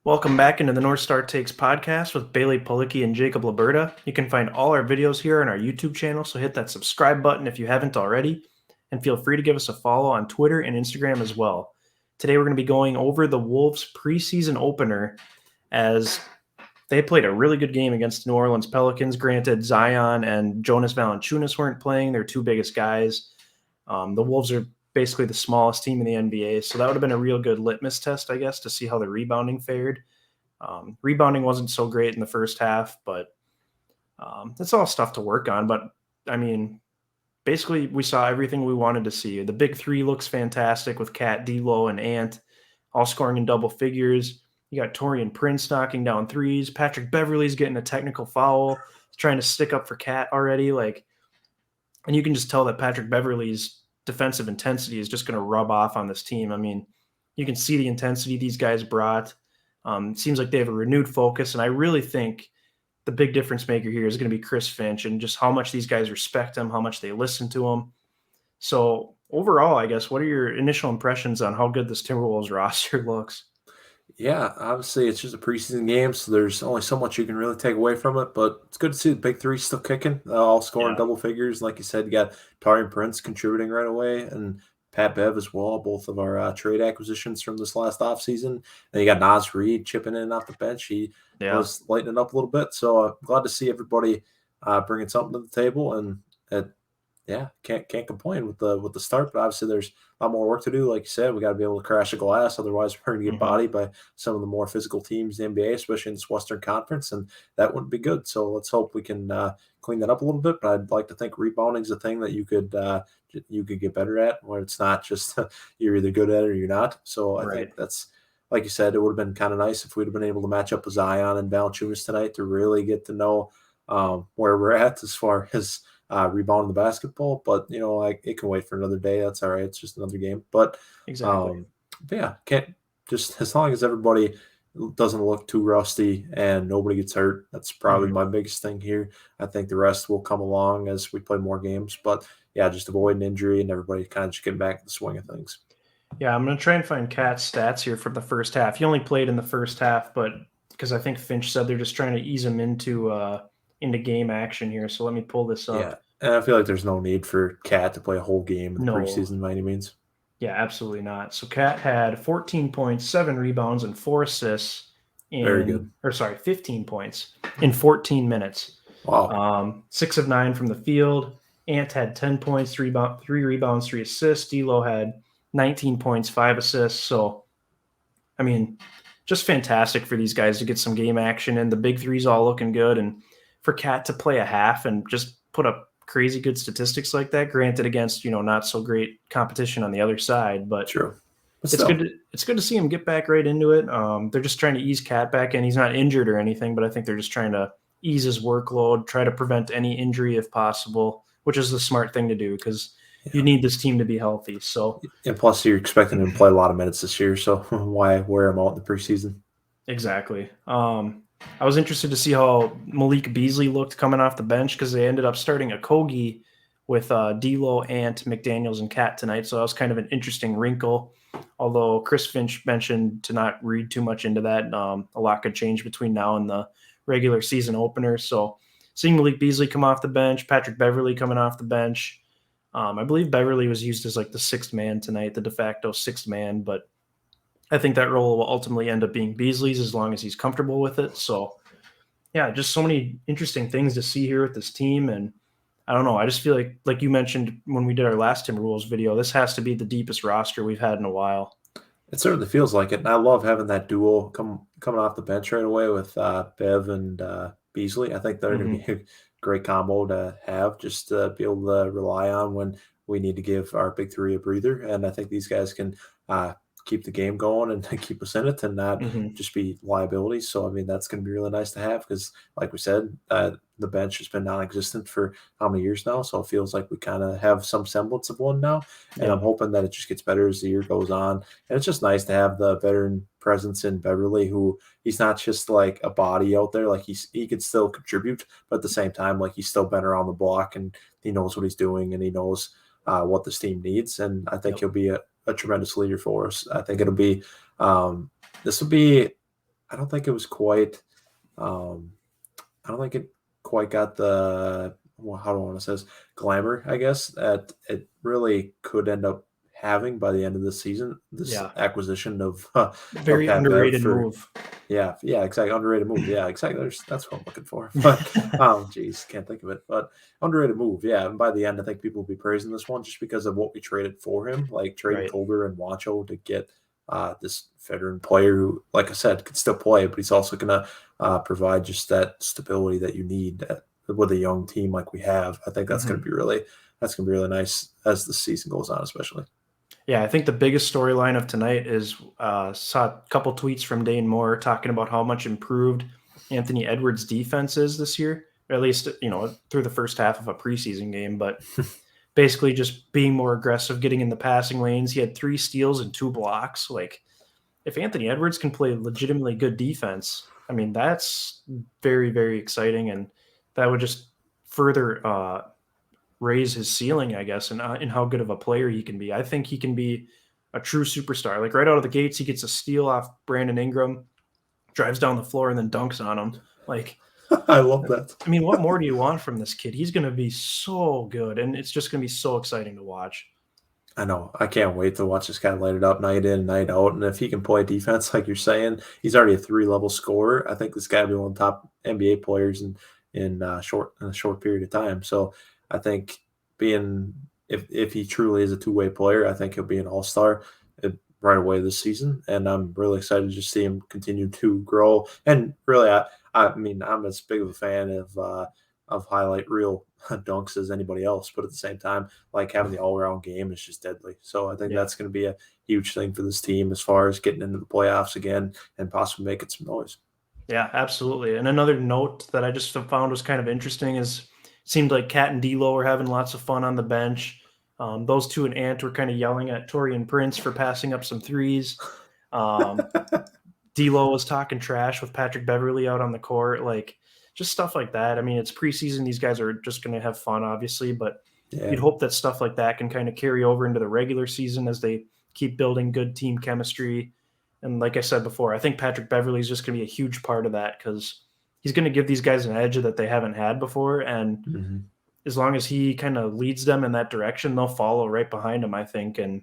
Welcome back into the North Star Takes podcast with Bailey Pulicki and Jacob Liberta. You can find all our videos here on our YouTube channel, so hit that subscribe button if you haven't already, and feel free to give us a follow on Twitter and Instagram as well. Today we're going to be going over the Wolves preseason opener as they played a really good game against the New Orleans Pelicans. Granted, Zion and Jonas Valanciunas weren't playing, their two biggest guys. The Wolves are basically the smallest team in the NBA, so that would have been a real good litmus test, I guess, to see how the rebounding fared. Rebounding wasn't so great in the first half, but it's all stuff to work on. But I mean, basically, we saw everything we wanted to see. The big three looks fantastic with Cat, D'Lo, and Ant all scoring in double figures. You got Taurean Prince knocking down threes. Patrick Beverley's getting a technical foul. He's trying to stick up for Cat already. And you can just tell that Patrick Beverley's defensive intensity is just going to rub off on this team. I mean, you can see the intensity these guys brought. It seems like they have a renewed focus, and I really think the big difference maker here is going to be Chris Finch and just how much these guys respect him, how much they listen to him. So overall, I guess, what are your initial impressions on how good this Timberwolves roster looks? Yeah, obviously it's just a preseason game, so there's only so much you can really take away from it. But it's good to see the big three still kicking, all scoring Yeah. double figures. Like you said, you got Taurean Prince contributing right away, and Pat Bev as well, both of our trade acquisitions from this last offseason. And you got Naz Reid chipping in off the bench. He Yeah. was lightening up a little bit. So glad to see everybody bringing something to the table. And yeah, can't complain with the start, but obviously there's a lot more work to do. Like you said, we got to be able to crash the glass, otherwise we're going to get Mhm. bodied by some of the more physical teams in the NBA, especially in this Western Conference, and that wouldn't be good. So let's hope we can clean that up a little bit. But I'd like to think rebounding is a thing that you could get better at, where it's not just you're either good at it or you're not. So I think Right. that's like you said, it would have been kind of nice if we'd have been able to match up with Zion and Valanciunas tonight to really get to know where we're at as far as rebounding the basketball. But like it can wait for another day. That's all right. It's just another game. Exactly. Um, but yeah, can't just as long as everybody doesn't look too rusty and nobody gets hurt. That's probably Mhm. my biggest thing here. I think the rest will come along as we play more games. But yeah, just avoid an injury and everybody kind of just getting back to the swing of things. Yeah, I'm going to try and find Cat's stats here for the first half. He only played in the first half, but because I think Finch said they're just trying to ease him into game action here. So let me pull this Yeah, up. and I feel like there's no need for Cat to play a whole game in the No, preseason by any means. yeah, absolutely not. So Cat had 14 points, 7 rebounds, and 4 assists Very good. 15 points in 14 minutes. Wow. 6 of 9 from the field. Ant had 10 points, 3 rebounds, 3 assists. D'Lo had 19 points, 5 assists. So, I mean, just fantastic for these guys to get some game action, and the big three's all looking good. And for Cat to play a half and just put up crazy good statistics like that, granted against not so great competition on the other side, but True. But it's good. still. It's good to see him get back right into it. They're just trying to ease Cat back in. He's not injured or anything, but I think they're just trying to ease his workload, try to prevent any injury if possible, which is the smart thing to do because you Yeah. need this team to be healthy. So And plus, you're expecting him to play a lot of minutes this year, so why wear him out in the preseason? exactly. I was interested to see how Malik Beasley looked coming off the bench because they ended up starting a Kogi with D'Lo, Ant, McDaniels, and Cat tonight. So that was kind of an interesting wrinkle. Although Chris Finch mentioned to not read too much into that. A lot could change between now and the regular season opener. So seeing Malik Beasley come off the bench, Patrick Beverley coming off the bench. I believe Beverley was used as like the sixth man tonight, the de facto sixth man, but I think that role will ultimately end up being Beasley's as long as he's comfortable with it. So, yeah, just so many interesting things to see here with this team. And I don't know. I just feel like you mentioned when we did our last Timberwolves video, this has to be the deepest roster we've had in a while. It certainly feels like it, and I love having that duo coming off the bench right away with Bev and Beasley. I think they're going to Hmm. be a great combo to have, just to be able to rely on when we need to give our big three a breather. And I think these guys can uh, keep the game going and keep us in it, and not Hmm. just be liabilities. So I mean, that's going to be really nice to have because, like we said, the bench has been non-existent for how many years now. So it feels like we kind of have some semblance of one now, and I'm Yeah. hoping that it just gets better as the year goes on. And it's just nice to have the veteran presence in Beverly, who he's not just like a body out there. Like he could still contribute, but at the same time, like he's still been around the block and he knows what he's doing and he knows what this team needs. And I think Yep. he'll be a tremendous leader for us. I think it'll be this will be I don't think it was quite. Um, I don't think it quite got the, well, how do I want to say this, glamour, I guess, that it really could end up having by the end of the season. This Yeah, acquisition of very Pat Bev underrated for, move. yeah, exactly, underrated move. Yeah, exactly. That's what I'm looking for. But geez, can't think of it. But underrated move. Yeah, and by the end, I think people will be praising this one just because of what we traded for him, like trading Right. Colder and Wancho to get this veteran player who, like I said, could still play, but he's also gonna provide just that stability that you need with a young team like we have. I think Mhm. that's gonna be really nice as the season goes on, especially. Yeah, I think the biggest storyline of tonight is saw a couple tweets from Dane Moore talking about how much improved Anthony Edwards' defense is this year, or at least through the first half of a preseason game. But basically, just being more aggressive, getting in the passing lanes. He had 3 steals and 2 blocks. Like if Anthony Edwards can play legitimately good defense, I mean that's very very exciting, and that would just further raise his ceiling, I guess, and how good of a player he can be. I think he can be a true superstar. Like right out of the gates, he gets a steal off Brandon Ingram, drives down the floor, and then dunks on him. Like, I love that. I mean, what more do you want from this kid? He's going to be so good, and it's just going to be so exciting to watch. I know. I can't wait to watch this guy light it up night in, night out. And if he can play defense, like you're saying, he's already a 3 level scorer. I think this guy will be one of the top NBA players in a short period of time. So I think being if he truly is a 2 way player, I think he'll be an all star right away this season. And I'm really excited to just see him continue to grow. And really, I mean, I'm as big of a fan of highlight reel dunks as anybody else, but at the same time, like having the all around game is just deadly. So I think Yeah. that's going to be a huge thing for this team as far as getting into the playoffs again and possibly making some noise. Yeah, absolutely. And another note that I just found was kind of interesting is it seemed like Cat and D'Lo were having lots of fun on the bench. Those two and Ant were kind of yelling at Torian Prince for passing up some threes. Um, D'Lo was talking trash with Patrick Beverly out on the court, like just stuff like that. I mean, it's preseason; these guys are just going to have fun, obviously, but Yeah. you'd hope that stuff like that can kind of carry over into the regular season as they keep building good team chemistry. And like I said before, I think Patrick Beverly is just going to be a huge part of that because he's going to give these guys an edge that they haven't had before. And Hmm. as long as he kind of leads them in that direction, they'll follow right behind him, I think. And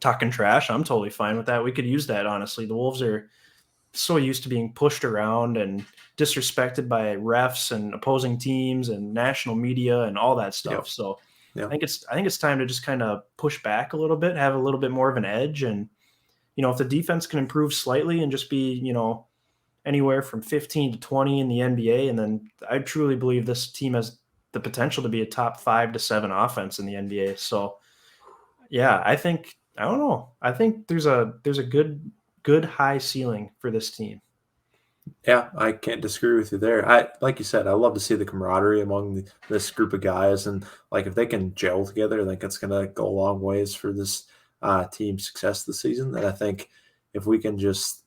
talking trash, I'm totally fine with that. We could use that, honestly. The Wolves are so used to being pushed around and disrespected by refs and opposing teams and national media and all that stuff. Yep. So Yep. I think it's time to just kind of push back a little bit, have a little bit more of an edge, and if the defense can improve slightly and just be anywhere from 15 to 20 in the NBA, and then I truly believe this team has the potential to be a top 5 to 7 offense in the NBA. So yeah, I don't know. I think there's a good high ceiling for this team. Yeah, I can't disagree with you there. I like you said, I love to see the camaraderie among this group of guys, and like if they can gel together, I think it's going to go a long ways for this team success this season. And I think if we can just,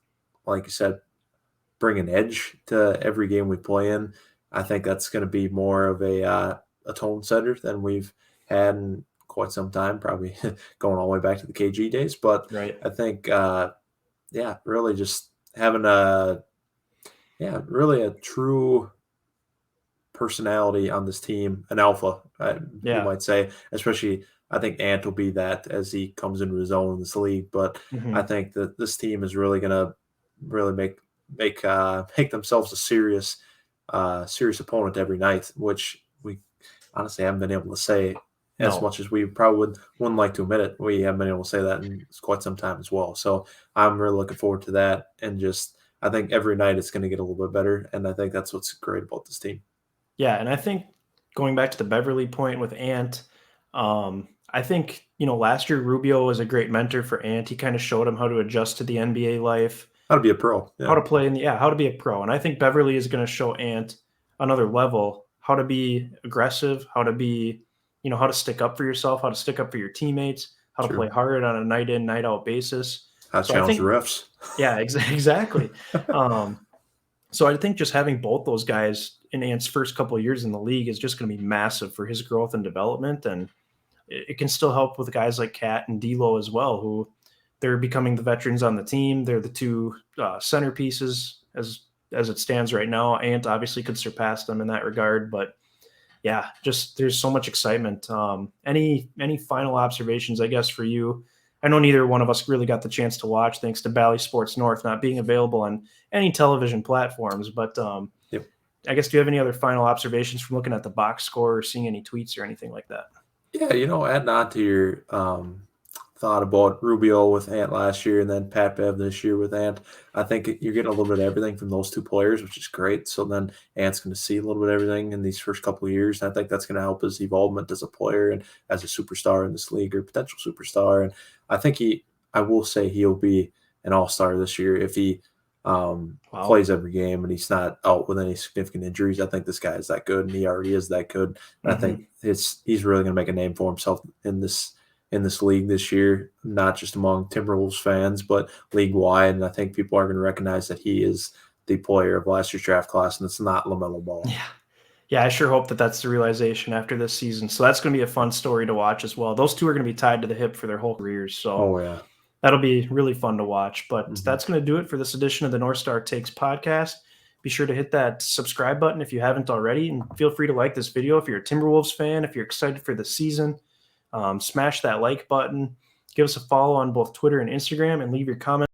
like you said, bring an edge to every game we play in, I think that's going to be more of a tone setter than we've had in quite some time, probably going all the way back to the KG days. But Right. I think, yeah, really just having really a true personality on this team, an alpha, you Yeah. might say. Especially, I think Ant will be that as he comes into his own in this league. But I Hmm. think that this team is really going to really make themselves a serious opponent every night, which we honestly haven't been able to say as No. much as we probably wouldn't like to admit it. We haven't been able to say that in quite some time as well. So I'm really looking forward to that, and just I think every night it's going to get a little bit better, and I think that's what's great about this team. Yeah, and I think going back to the Beverly point with Ant, I think last year Rubio was a great mentor for Ant. He kind of showed him how to adjust to the NBA life, How to be a pro, how yeah, to play how to be a pro. And I think Beverly is going to show Ant another level, how to be aggressive, how to be, how to stick up for yourself, how to stick up for your teammates, how to play true. hard on a night in, night out basis. How to So I challenge the think, refs. yeah, exactly. Um, so I think just having both those guys in Ant's first couple of years in the league is just going to be massive for his growth and development, and it can still help with guys like Cat and D'Lo as well, who they're becoming the veterans on the team. They're the two centerpieces as it stands right now. Ant obviously could surpass them in that regard, but yeah, just there's so much excitement. Any final observations, I guess, for you? I know neither one of us really got the chance to watch, thanks to Bally Sports North not being available on any television platforms. But Yep. I guess, do you have any other final observations from looking at the box score or seeing any tweets or anything like that? Yeah, adding on to your thought about Rubio with Ant last year and then Pat Bev this year with Ant, I think you're getting a little bit of everything from those two players, which is great. So then Ant's going to see a little bit of everything in these first couple of years. And I think that's going to help his evolvement as a player and as a superstar in this league or potential superstar. And I think I will say he'll be an all-star this year if he plays every game and he's not out with any significant injuries. I think this guy is that good, and he already is that good. And I think he's really going to make a name for himself in this league this year, not just among Timberwolves fans, but league wide. And I think people are going to recognize that he is the player of last year's draft class, and it's not LaMelo Ball. Yeah, I sure hope that that's the realization after this season. So that's going to be a fun story to watch as well. Those two are going to be tied to the hip for their whole careers. So that'll be really fun to watch. But that's going to do it for this edition of the North Star Takes podcast. Be sure to hit that subscribe button if you haven't already, and feel free to like this video if you're a Timberwolves fan, if you're excited for the season. Smash that like button. Give us a follow on both Twitter and Instagram, and leave your comments.